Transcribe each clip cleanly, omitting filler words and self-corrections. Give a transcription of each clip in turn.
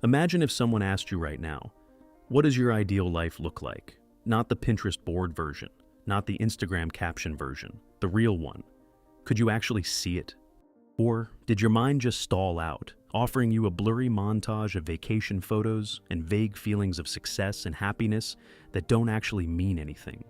Imagine if someone asked you right now, what does your ideal life look like? Not the Pinterest board version, not the Instagram caption version, the real one. Could you actually see it? Or did your mind just stall out, offering you a blurry montage of vacation photos and vague feelings of success and happiness that don't actually mean anything?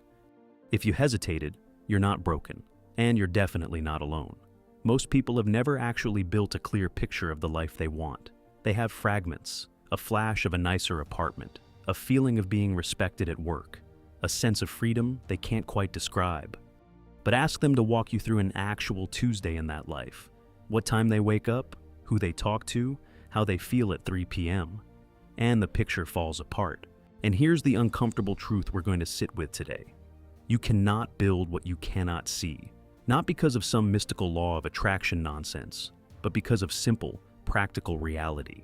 If you hesitated, you're not broken, and you're definitely not alone. Most people have never actually built a clear picture of the life they want. They have fragments, a flash of a nicer apartment, a feeling of being respected at work, a sense of freedom they can't quite describe. But ask them to walk you through an actual Tuesday in that life. What time they wake up, who they talk to, how they feel at 3 p.m. And the picture falls apart. And here's the uncomfortable truth we're going to sit with today. You cannot build what you cannot see. Not because of some mystical law of attraction nonsense, but because of simple, practical reality.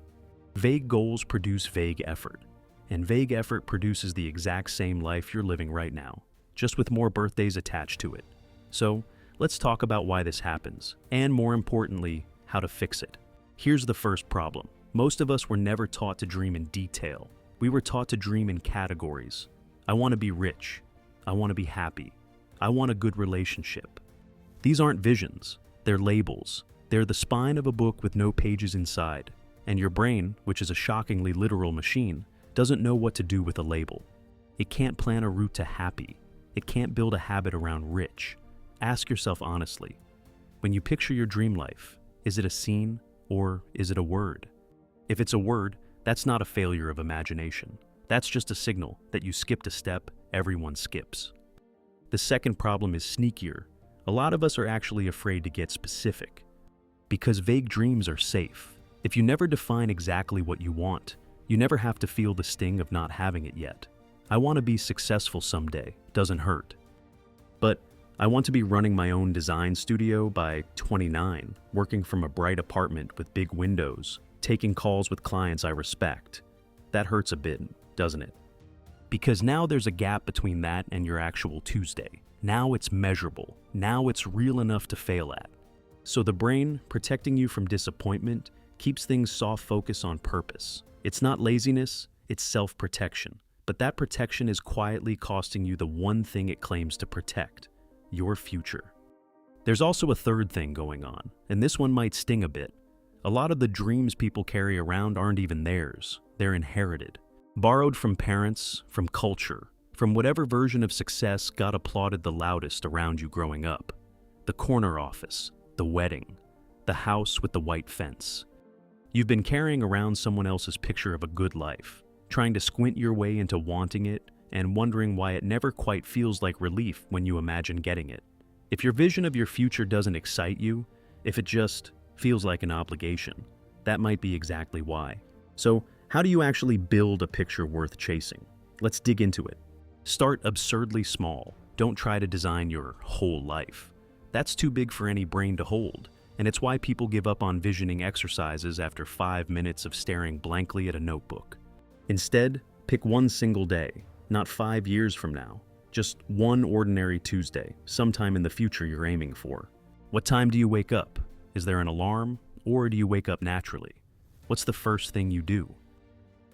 Vague goals produce vague effort, and vague effort produces the exact same life you're living right now, just with more birthdays attached to it. So, let's talk about why this happens, and more importantly, how to fix it. Here's the first problem. Most of us were never taught to dream in detail. We were taught to dream in categories. I want to be rich. I want to be happy. I want a good relationship. These aren't visions, they're labels. They're the spine of a book with no pages inside, and your brain, which is a shockingly literal machine, doesn't know what to do with a label. It can't plan a route to happy. It can't build a habit around rich. Ask yourself honestly, when you picture your dream life, is it a scene or is it a word? If it's a word, that's not a failure of imagination. That's just a signal that you skipped a step everyone skips. The second problem is sneakier. A lot of us are actually afraid to get specific. Because vague dreams are safe. If you never define exactly what you want, you never have to feel the sting of not having it yet. I want to be successful someday, doesn't hurt. But I want to be running my own design studio by 29, working from a bright apartment with big windows, taking calls with clients I respect. That hurts a bit, doesn't it? Because now there's a gap between that and your actual Tuesday. Now it's measurable. Now it's real enough to fail at. So the brain, protecting you from disappointment, keeps things soft focus on purpose. It's not laziness, it's self-protection. But that protection is quietly costing you the one thing it claims to protect, your future. There's also a third thing going on, and this one might sting a bit. A lot of the dreams people carry around aren't even theirs. They're inherited. Borrowed from parents, from culture, from whatever version of success got applauded the loudest around you growing up. The corner office, the wedding, the house with the white fence. You've been carrying around someone else's picture of a good life, trying to squint your way into wanting it and wondering why it never quite feels like relief when you imagine getting it. If your vision of your future doesn't excite you, if it just feels like an obligation, that might be exactly why. So, how do you actually build a picture worth chasing? Let's dig into it. Start absurdly small. Don't try to design your whole life. That's too big for any brain to hold, and it's why people give up on visioning exercises after 5 minutes of staring blankly at a notebook. Instead, pick one single day, not 5 years from now. Just one ordinary Tuesday, sometime in the future you're aiming for. What time do you wake up? Is there an alarm, or do you wake up naturally? What's the first thing you do?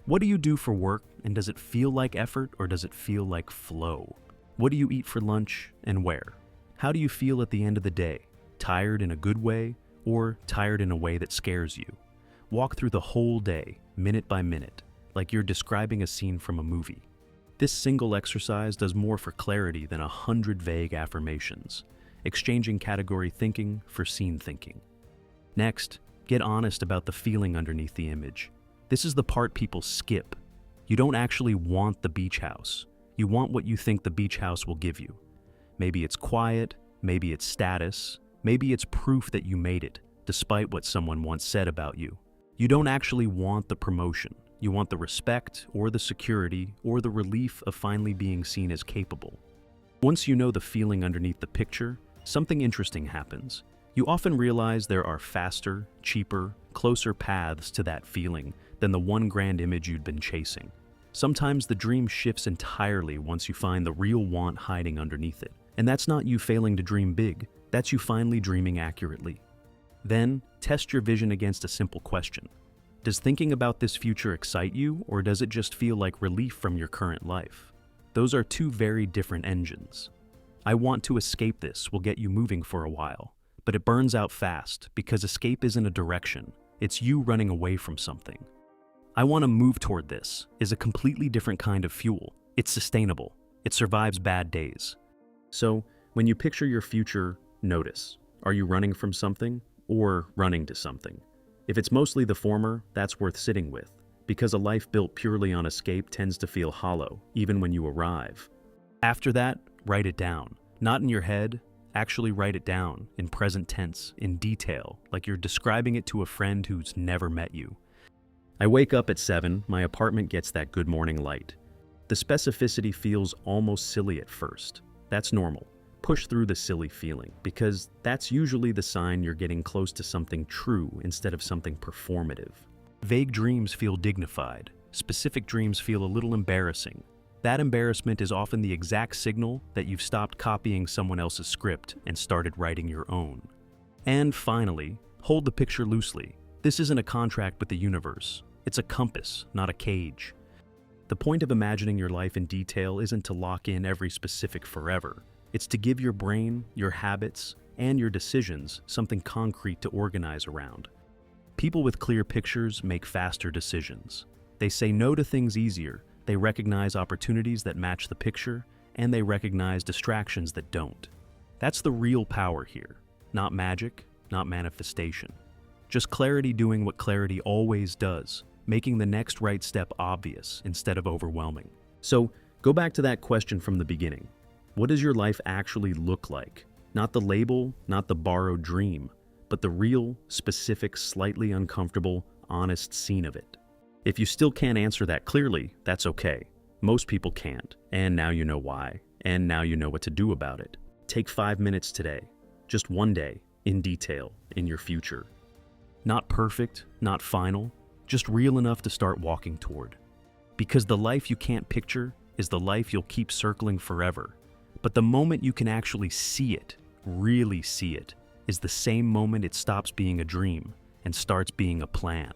What do you do for work, and does it feel like effort or does it feel like flow? What do you eat for lunch and where? How do you feel at the end of the day? Tired in a good way or tired in a way that scares you? Walk through the whole day, minute by minute, like you're describing a scene from a movie. This single exercise does more for clarity than 100 vague affirmations, exchanging category thinking for scene thinking. Next, get honest about the feeling underneath the image. This is the part people skip. You don't actually want the beach house. You want what you think the beach house will give you. Maybe it's quiet, maybe it's status, maybe it's proof that you made it, despite what someone once said about you. You don't actually want the promotion. You want the respect, or the security, or the relief of finally being seen as capable. Once you know the feeling underneath the picture, something interesting happens. You often realize there are faster, cheaper, closer paths to that feeling than the one grand image you'd been chasing. Sometimes the dream shifts entirely once you find the real want hiding underneath it. And that's not you failing to dream big, that's you finally dreaming accurately. Then, test your vision against a simple question. Does thinking about this future excite you, or does it just feel like relief from your current life? Those are two very different engines. I want to escape this will get you moving for a while, but it burns out fast because escape isn't a direction, it's you running away from something. I want to move toward this is a completely different kind of fuel. It's sustainable. It survives bad days. So, when you picture your future, notice, are you running from something or running to something? If it's mostly the former, that's worth sitting with, because a life built purely on escape tends to feel hollow, even when you arrive. After that, write it down. Not in your head, actually write it down, in present tense, in detail, like you're describing it to a friend who's never met you. I wake up at 7, my apartment gets that good morning light. The specificity feels almost silly at first. That's normal. Push through the silly feeling, because that's usually the sign you're getting close to something true instead of something performative. Vague dreams feel dignified. Specific dreams feel a little embarrassing. That embarrassment is often the exact signal that you've stopped copying someone else's script and started writing your own. And finally, hold the picture loosely. This isn't a contract with the universe. It's a compass, not a cage. The point of imagining your life in detail isn't to lock in every specific forever. It's to give your brain, your habits, and your decisions something concrete to organize around. People with clear pictures make faster decisions. They say no to things easier, they recognize opportunities that match the picture, and they recognize distractions that don't. That's the real power here. Not magic, not manifestation. Just clarity doing what clarity always does, making the next right step obvious instead of overwhelming. So, go back to that question from the beginning. What does your life actually look like? Not the label, not the borrowed dream, but the real, specific, slightly uncomfortable, honest scene of it. If you still can't answer that clearly, that's okay. Most people can't, and now you know why, and now you know what to do about it. Take 5 minutes today, just one day, in detail, in your future. Not perfect, not final, just real enough to start walking toward. Because the life you can't picture is the life you'll keep circling forever. But the moment you can actually see it, really see it, is the same moment it stops being a dream and starts being a plan.